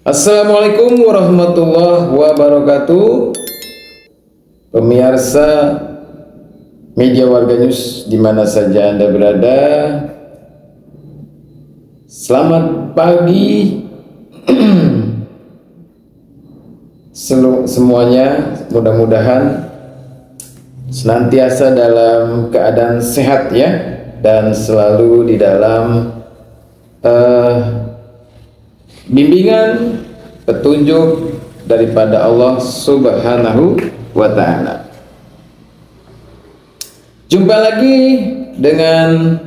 Assalamualaikum warahmatullahi wabarakatuh. Pemirsa media Warga News di mana saja Anda berada, selamat pagi semuanya. Mudah-mudahan senantiasa dalam keadaan sehat ya, dan selalu di dalam bimbingan petunjuk daripada Allah Subhanahu wa Ta'ala. Jumpa lagi dengan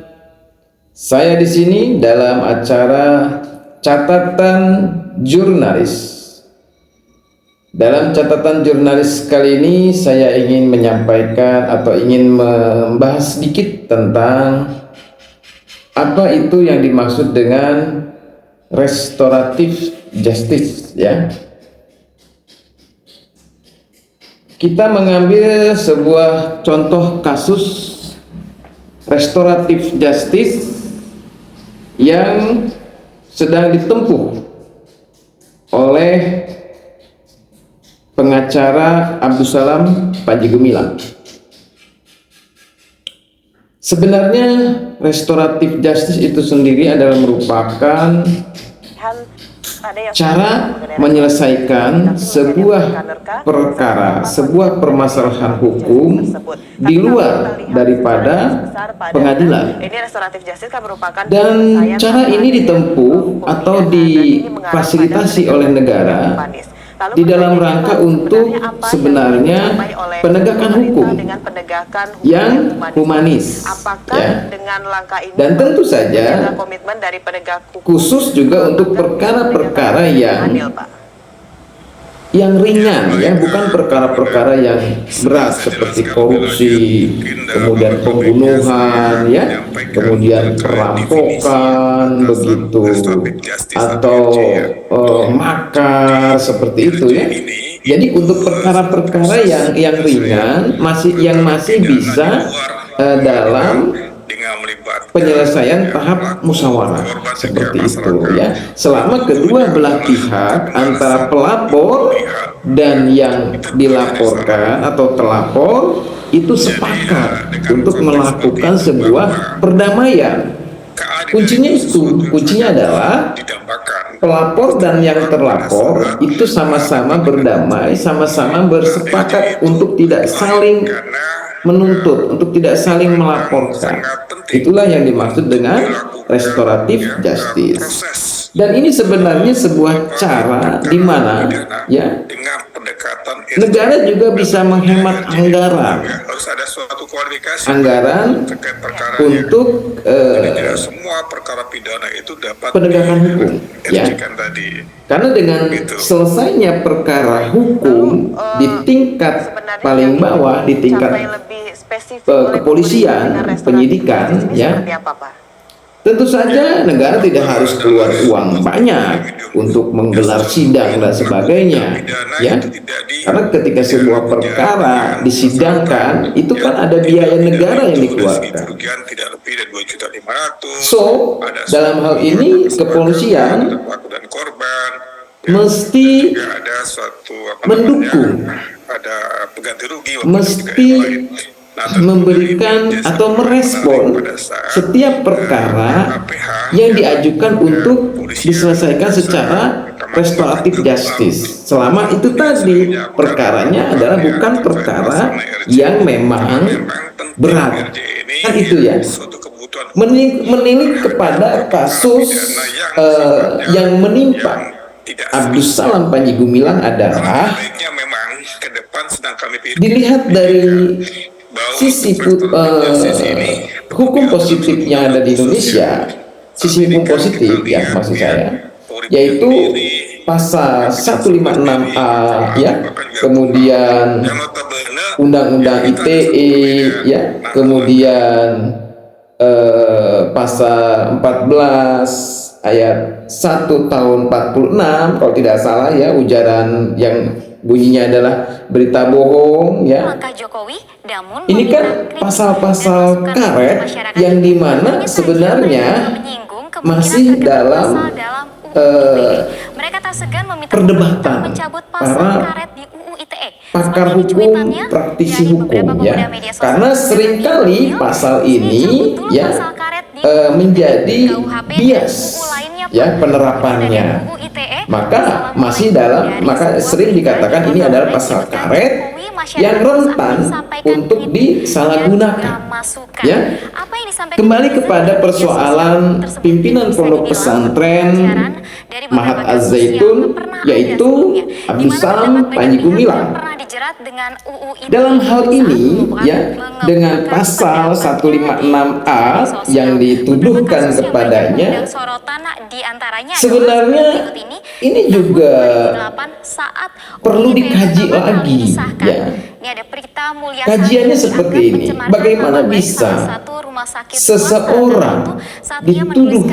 saya di sini dalam acara catatan jurnalis. Dalam catatan jurnalis kali ini saya ingin menyampaikan atau ingin membahas sedikit tentang apa itu yang dimaksud dengan restoratif justice ya. Kita mengambil sebuah contoh kasus restoratif justice yang sedang ditempuh oleh pengacara Abdussalam Panji Gumilang. Sebenarnya restoratif justice itu sendiri adalah merupakan cara menyelesaikan sebuah perkara, sebuah permasalahan hukum di luar daripada pengadilan. Dan cara ini ditempuh atau difasilitasi oleh negara di dalam rangka untuk sebenarnya penegakan hukum yang humanis ya. Dan tentu saja khusus juga untuk perkara-perkara yang ringan ya, bukan perkara-perkara yang berat seperti korupsi, kemudian pembunuhan ya, kemudian perampokan begitu, atau makar seperti itu ya. Jadi untuk perkara-perkara yang ringan yang masih bisa dalam penyelesaian tahap musyawarah seperti itu ya, selama kedua belah pihak antara pelapor dan yang dilaporkan atau terlapor itu sepakat untuk melakukan sebuah perdamaian. Kuncinya adalah pelapor dan yang terlapor itu sama-sama berdamai, sama-sama bersepakat untuk tidak saling menuntut, untuk tidak saling melaporkan. Itulah yang dimaksud dengan restoratif justice. Dan ini sebenarnya sebuah cara di mana ya negara juga bisa menghemat anggaran untuk penegakan hukum ya. Karena dengan selesainya perkara hukum di tingkat paling bawah, di tingkat kepolisian, penyidikan ya, tentu saja negara tidak harus keluar uang banyak untuk menggelar sidang dan sebagainya ya. Karena ketika sebuah perkara disidangkan itu kan ada biaya negara yang dikeluarkan. So dalam hal ini kepolisian mesti mendukung, mesti memberikan atau merespon setiap perkara yang diajukan untuk diselesaikan secara restoratif justice, selama itu tadi perkaranya adalah bukan perkara yang memang berat kan itu ya. Menilik kepada kasus yang menimpa Abdussalam Panji Gumilang adalah dilihat dari sisi hukum positif yang ada di Indonesia, sisi hukum positif ya maksud saya, yaitu pasal 156A ya, kemudian Undang-Undang ITE ya, kemudian pasal 14 ayat 1 tahun 46 kalau tidak salah ya, ujaran yang bunyinya adalah berita bohong ya. Ini kan pasal-pasal karet yang dimana sebenarnya masih dalam Mereka tak segan meminta perdebatan mencabut pasal para karet di UU ITE. pakar hukum, praktisi hukum ya, karena seringkali pasal ini ya menjadi bias ya penerapannya, maka sering dikatakan ini adalah pasal karet yang rentan untuk disalahgunakan ya. Kembali kepada persoalan pimpinan pondok pesantren Mahat Az-Zaitun, yaitu Abdus Salam Panji Gumilang. Dalam hal ini ya, dengan pasal 156A yang dituduhkan kepadanya, sebenarnya ini juga perlu dikaji lagi ya. Kajiannya seperti ini, bagaimana bisa seseorang dituduh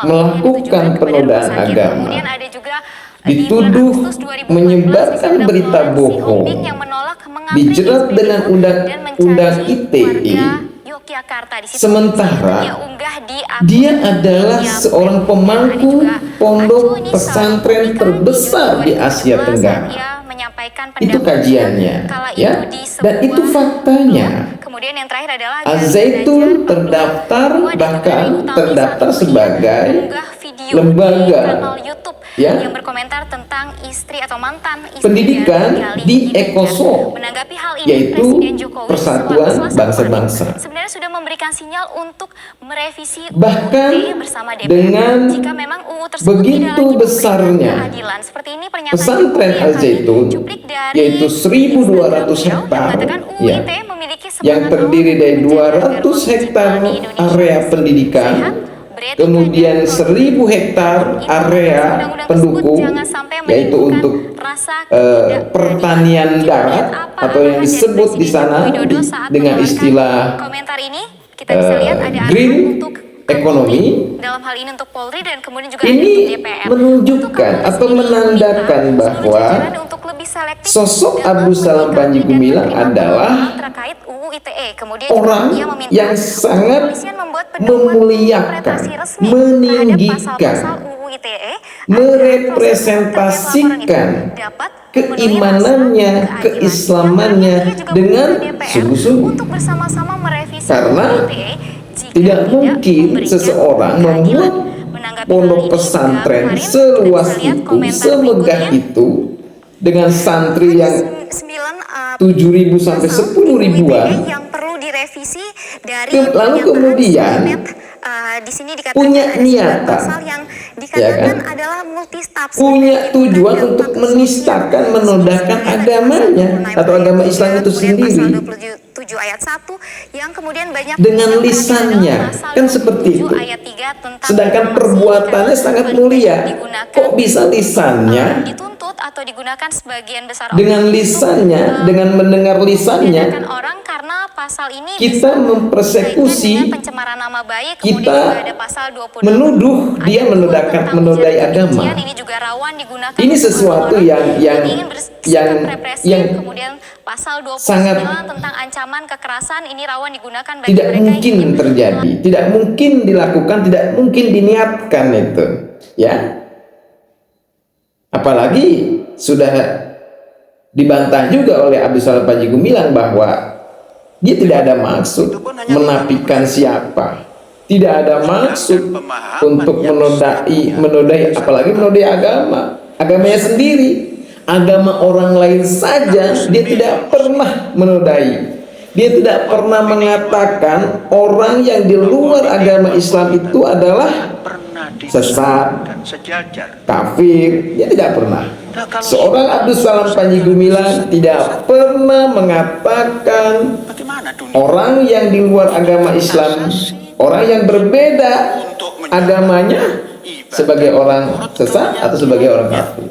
melakukan penodaan agama, dituduh menyebarkan berita bohong, dijerat dengan undang-undang ITE, sementara dia adalah seorang pemangku pondok pesantren terbesar di Asia Tenggara. Itu kajiannya ya, dan itu faktanya. Az-Zaitun bahkan terdaftar sebagai lembaga ya yang berkomentar tentang istri atau mantan pendidikan di ECOSOC, yaitu Persatuan Bangsa-Bangsa. Sebenarnya sudah memberikan sinyal untuk merevisi bahkan dengan jika memang UU tersebut begitu besarnya pesantren Az-Zaitun, yaitu 1.200 hektar ya, yang terdiri dari 200 hektar area pendidikan, kemudian 1.000 hektar area pendukung, yaitu untuk pertanian darat atau yang disebut di sana dengan istilah green ekonomi. Dalam hal ini untuk Polri dan kemudian juga ini menunjukkan atau menandakan bahwa sosok Abdus Salam Panji Gumilang adalah orang yang sangat memuliakan, meninggikan, merepresentasikan keimanannya, keislamannya dengan sungguh-sungguh. Karena tidak mungkin seseorang membuat pondok pesantren seluas itu, semegah itu, dengan santri yang 7.000 sampai 10.000-an, lalu kemudian punya niatan, ya kan, punya tujuan untuk menistakan, menodaikan agamanya atau agama Islam itu sendiri dengan lisannya, kan seperti itu. Sedangkan perbuatannya sangat mulia, kok bisa lisannya atau digunakan sebagian besar dengan lisannya, dengan mendengar lisannya kita mempersekusi, kita menuduh dia menodai agama. Ini sesuatu yang sangat tentang ancaman kekerasan ini rawan digunakan tidak mungkin terjadi, tidak mungkin dilakukan, tidak mungkin diniatkan itu ya. Apalagi sudah dibantah juga oleh Abdus Salam Panji Gumilang bahwa dia tidak ada maksud menafikan siapa, tidak ada maksud untuk menodai apalagi menodai agamanya sendiri, agama orang lain saja dia tidak pernah menodai. Dia tidak pernah mengatakan orang yang di luar agama Islam itu adalah sesat, kafir. Dia tidak pernah. Seorang Abdus Salam Panji Gumilang tidak pernah mengatakan orang yang di luar agama Islam, orang yang berbeda agamanya sebagai orang sesat atau sebagai orang kafir.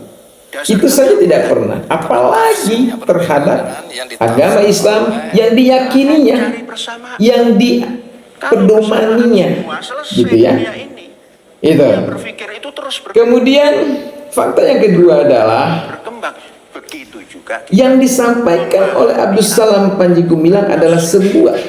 Itu saja tidak pernah, apalagi terhadap agama Islam yang diyakininya, yang dipedomaninya, gitu ya. Itu. Kemudian fakta yang kedua adalah yang disampaikan oleh Abdus Salam Panji Gumilang adalah sebuah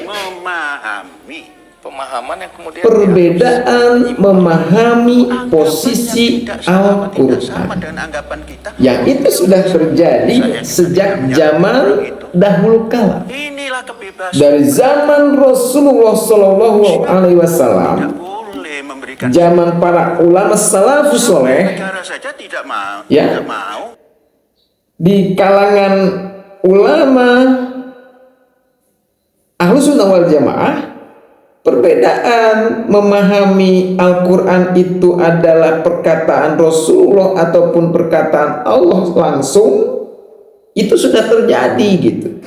pemahaman yang kemudian perbedaan memahami posisi sama Al-Quran dengan anggapan kita. yang itu sudah terjadi sejak zaman dahulu kala. Inilah kebebasan. Dari zaman Rasulullah Shallallahu Alaihi Tidak Wasallam, boleh memberikan zaman para ulama salafus soleh, negara saja tidak mau. Ya. Tidak mau. di kalangan ulama Ahlus Sunnah wal Jamaah, perbedaan memahami Al-Quran itu adalah perkataan Rasulullah ataupun perkataan Allah langsung, itu sudah terjadi gitu.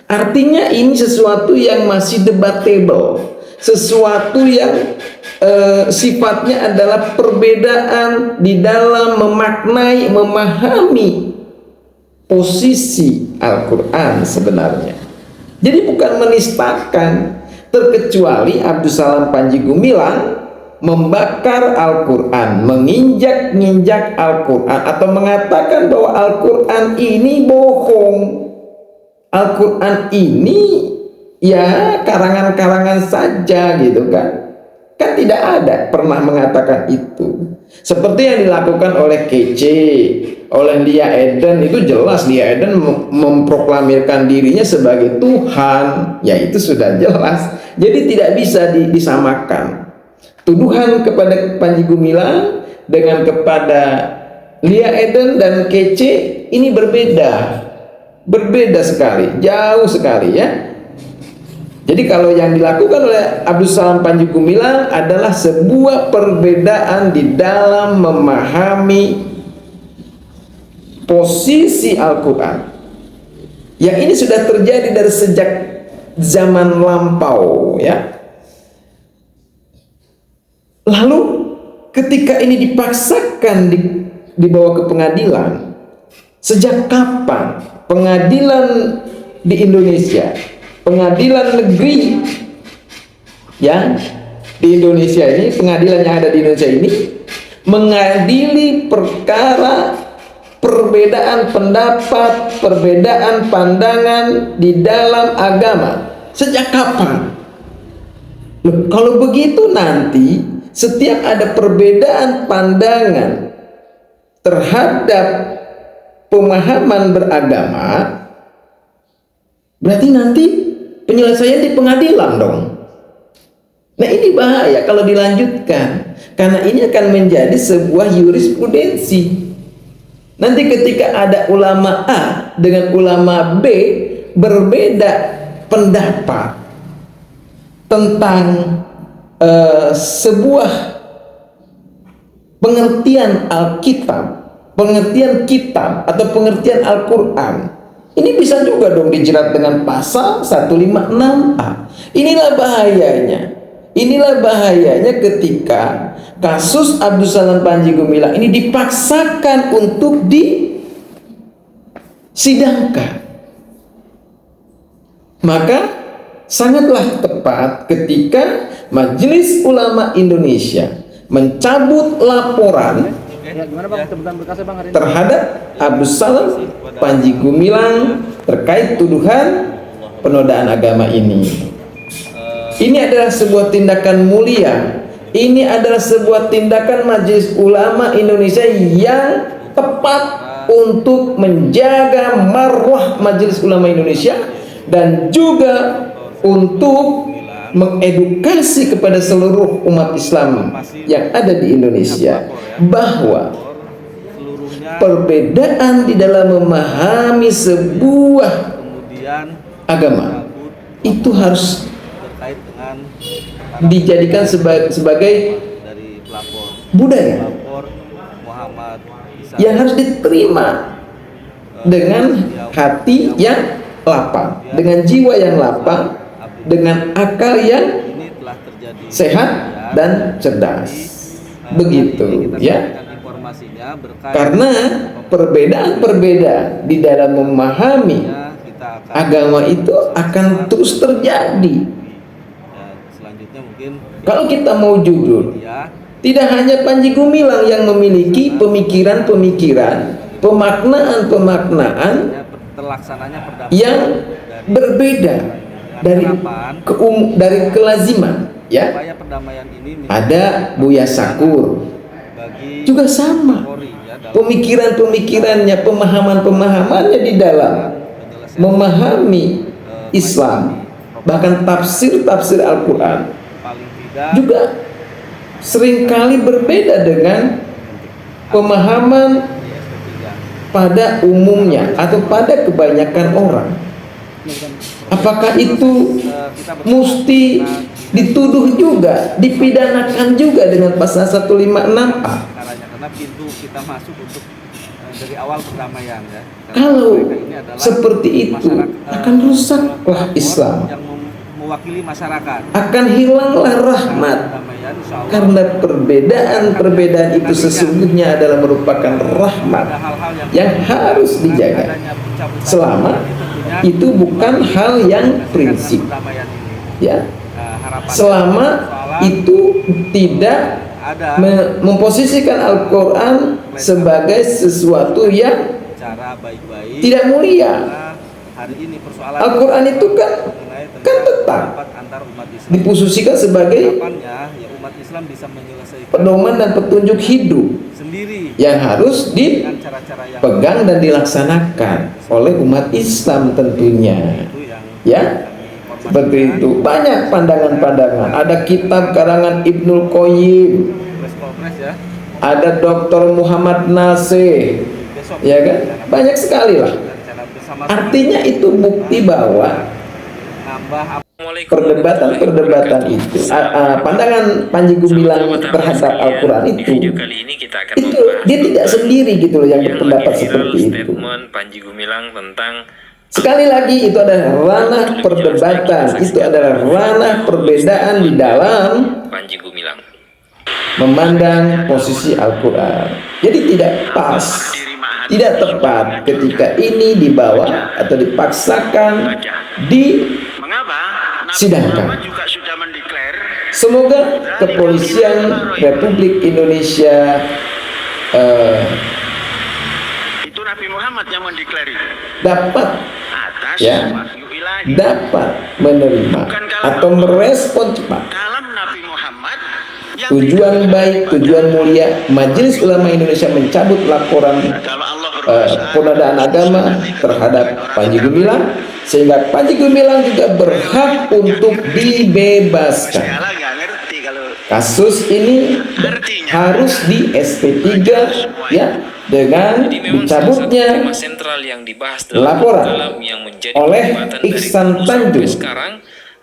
Artinya ini sesuatu yang masih debatable, sesuatu yang sifatnya adalah perbedaan di dalam memaknai, memahami posisi Al-Quran sebenarnya. Jadi bukan menistakan, terkecuali Abdus Salam Panji Gumilang membakar Al-Quran, menginjak-injak Al-Quran, atau mengatakan bahwa Al-Quran ini bohong, Al-Quran ini ya karangan-karangan saja gitu kan. Kan tidak ada pernah mengatakan itu. Seperti yang dilakukan oleh Kece, oleh Lia Eden, itu jelas Lia Eden memproklamirkan dirinya sebagai Tuhan, ya itu sudah jelas. Jadi tidak bisa disamakan tuduhan kepada Panji Gumilang dengan kepada Lia Eden dan Kece. Ini berbeda sekali, jauh sekali ya. Jadi kalau yang dilakukan oleh Abdus Salam Panji Gumilang adalah sebuah perbedaan di dalam memahami posisi Al-Quran. Yang ini sudah terjadi dari sejak zaman lampau ya. Lalu ketika ini dipaksakan dibawa ke pengadilan, sejak kapan pengadilan di Indonesia, pengadilan negeri ya di Indonesia ini, pengadilan yang ada di Indonesia ini mengadili perkara perbedaan pendapat, perbedaan pandangan di dalam agama? Sejak kapan? Loh, kalau begitu nanti setiap ada perbedaan pandangan terhadap pemahaman beragama, berarti nanti penyelesaian di pengadilan dong. Nah ini bahaya kalau dilanjutkan, karena ini akan menjadi sebuah jurisprudensi. Nanti ketika ada ulama A dengan ulama B berbeda pendapat tentang sebuah pengertian Alkitab, pengertian kitab atau pengertian Al-Quran, ini bisa juga dong dijerat dengan pasal 156A. Inilah bahayanya. Inilah bahayanya ketika kasus Abdus Salam Panji Gumilang ini dipaksakan untuk disidangkan. Maka sangatlah tepat ketika Majelis Ulama Indonesia mencabut laporan terhadap Abdus Salam Panji Gumilang terkait tuduhan penodaan agama ini. Ini adalah sebuah tindakan mulia. Ini adalah sebuah tindakan Majelis Ulama Indonesia yang tepat untuk menjaga marwah Majelis Ulama Indonesia dan juga untuk mengedukasi kepada seluruh umat Islam yang ada di Indonesia bahwa perbedaan di dalam memahami sebuah agama itu harus dijadikan sebagai budaya yang harus diterima dengan hati yang lapang, dengan jiwa yang lapang, dengan akal yang sehat dan cerdas. Begitu ya. Karena perbedaan-perbedaan di dalam memahami agama itu akan terus terjadi. Kalau kita mau jujur, tidak hanya Panji Gumilang yang memiliki pemikiran-pemikiran, pemaknaan-pemaknaan yang berbeda dari kelaziman, ya. Upaya perdamaian ini Ada Buya Sakur bagi juga sama. Polri ya, dalam Pemikiran-pemikirannya, pemahaman-pemahamannya di dalam penyelesaian memahami Islam, bahkan tafsir-tafsir Al-Quran paling tidak juga seringkali berbeda dengan pemahaman ISP 3. pada umumnya atau pada kebanyakan orang. Apakah itu mesti dituduh juga, dipidanakan juga dengan pasal 156A? Karena pintu kita masuk untuk dari awal perdamaian ya. Karena Kalau mereka ini adalah seperti itu akan rusaklah Islam, yang mewakili masyarakat. akan hilanglah rahmat, Perdamaian insya Allah karena perbedaan-perbedaan itu sesungguhnya adalah merupakan rahmat ada hal-hal yang harus dijaga, adanya pencabutan selama tentunya itu bukan hal yang prinsip, perdamaian ini. ya. Harapan Selama itu tidak ada memposisikan Al-Quran sebagai sesuatu yang cara baik-baik tidak mulia. karena hari ini persoalan Al-Quran itu kan mengenai tentang tetap pendapat antar umat Islam. diposisikan sebagai Harapannya ya umat Islam bisa menyelesaikan pedoman dan petunjuk hidup sendiri yang harus dengan cara-cara yang dipegang dan dilaksanakan oleh umat Islam tentunya, itu yang ya. kami Seperti informasikan. itu. Banyak pandangan-pandangan. Ada kitab karangan Ibnul Qayyim, Polres ya ada Dr. Muhammad Nasir, besok ya kan? Banyak sekali lah. cara bersama Artinya itu bukti bahwa nambah perdebatan itu, pandangan Panji Gumilang terhadap Al-Quran itu dia tidak sendiri gitu loh yang berpendapat seperti itu. Statement Panji Gumilang tentang Sekali lagi itu adalah ranah perdebatan, itu adalah ranah perbedaan di dalam Panji Gumilang. memandang posisi Al-Quran. Jadi tidak pas, tidak tepat ketika ini dibawa atau dipaksakan Mengapa? Nabi disidangkan. Muhammad juga sudah mendeklar Semoga kepolisian Republik Indonesia itu Nabi Muhammad yang mendeklar itu dapat atas Ya. wahyu ilahi. dapat menerima atau merespon cepat Dalam Nabi Muhammad yang tujuan baik, tujuan mulia Majelis Ulama Indonesia mencabut laporan kalau Allah berkuasa penodaan agama terhadap Panji Gumilang, sehingga Panji Gumilang juga berhak untuk dibebaskan. segala nggak ngerti kalau Kasus ini harus di SP3 ya, dengan Jadi memang salah satu dicabutnya tema sentral yang dibahas dalam laporan dalam yang menjadi oleh perdebatan dari Ihsan dulu sampai Tanjung sekarang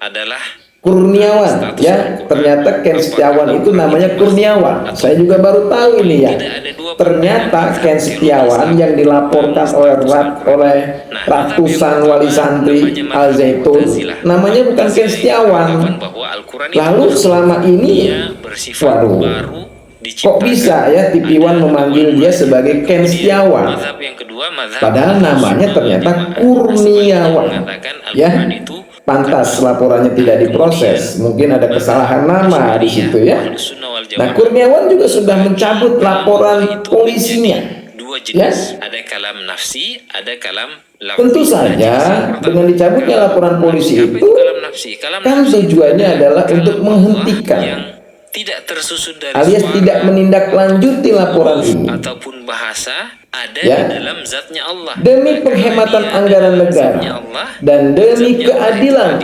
adalah Kurniawan ya. Ternyata Ken Setiawan itu namanya Kurniawan. Saya juga baru tahu ini ya. Ternyata Ken Setiawan yang dilaporkan oleh ratusan wali santri Al Zaitun namanya bukan Ken Setiawan. Lalu selama ini waduh, kok bisa ya TV One memanggil dia sebagai Ken Setiawan, padahal namanya ternyata Kurniawan ya. Pantas laporannya tidak diproses, mungkin ada kesalahan nama di situ ya. Nah, Kurniawan juga sudah mencabut laporan polisinya ya. Ada kalam nafsi, ada kalam lafzi. Tentu saja dengan dicabutnya laporan polisi itu kan tujuannya adalah untuk menghentikan yang tidak tersusun dari alias suara, tidak menindaklanjuti laporan ini ataupun bahasa ada ya, di dalam zatnya Allah demi penghematan anggaran negara dan demi keadilan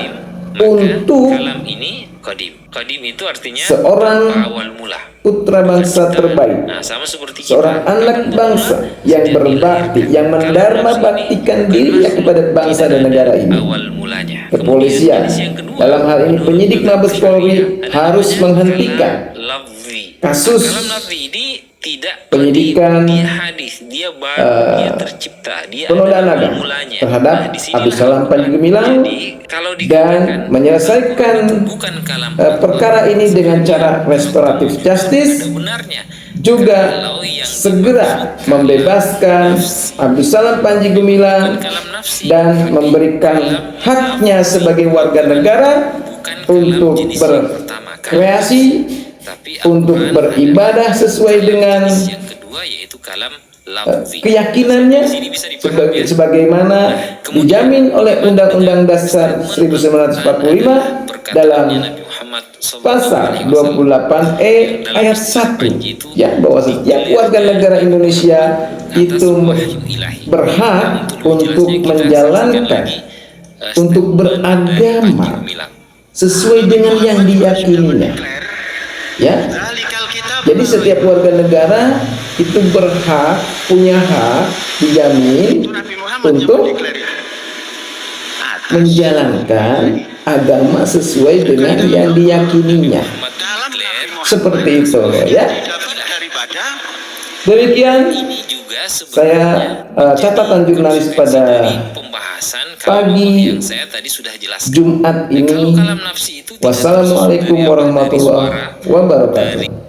untuk kalam ini qadim itu artinya seorang awal mula putra bangsa terbaik, nah, sama seperti seorang anak bangsa yang berbakti, yang mendharma baktikan dirinya kepada bangsa dan negara ini. awal mulanya. Kepolisian Kemudian, yang kedua, dalam hal ini penyidik Mabes Polri harus menghentikan lafzi. kasus Kalam lafzi ini tidak penyidikan dia hadis, dia baru, dia tercipta, dia penodaan ada awal agama mulanya. terhadap disinilah Abdus Salam Panji Gumilang jadi, kalau dan dikatakan menyelesaikan bukan kalam perkara ini dengan cara restoratif justice, benarnya juga segera membebaskan Abdus Salam Panji Gumilang dan memberikan haknya sebagai warga negara untuk berkreasi, untuk beribadah sesuai dengan yang kedua yaitu kalam lafzi. keyakinannya sebagaimana dijamin oleh Undang-Undang Dasar 1945 dalam Muhammad pasal 28E ayat 1 ya, bahwa setiap Iya. warga negara Indonesia itu berhak untuk menjalankan, untuk beragama sesuai dengan yang diyakininya ya. Jadi setiap warga negara itu berhak, punya hak, dijamin untuk menjalankan agama sesuai dengan yang diyakininya. Seperti itu ya. Demikian ini juga saya catatan jurnalis pada pembahasan pagi yang saya tadi sudah jelaskan. Jumat Kalau ini. kalam nafsi itu tidak Wassalamualaikum termasuk dari warahmatullahi suara wabarakatuh.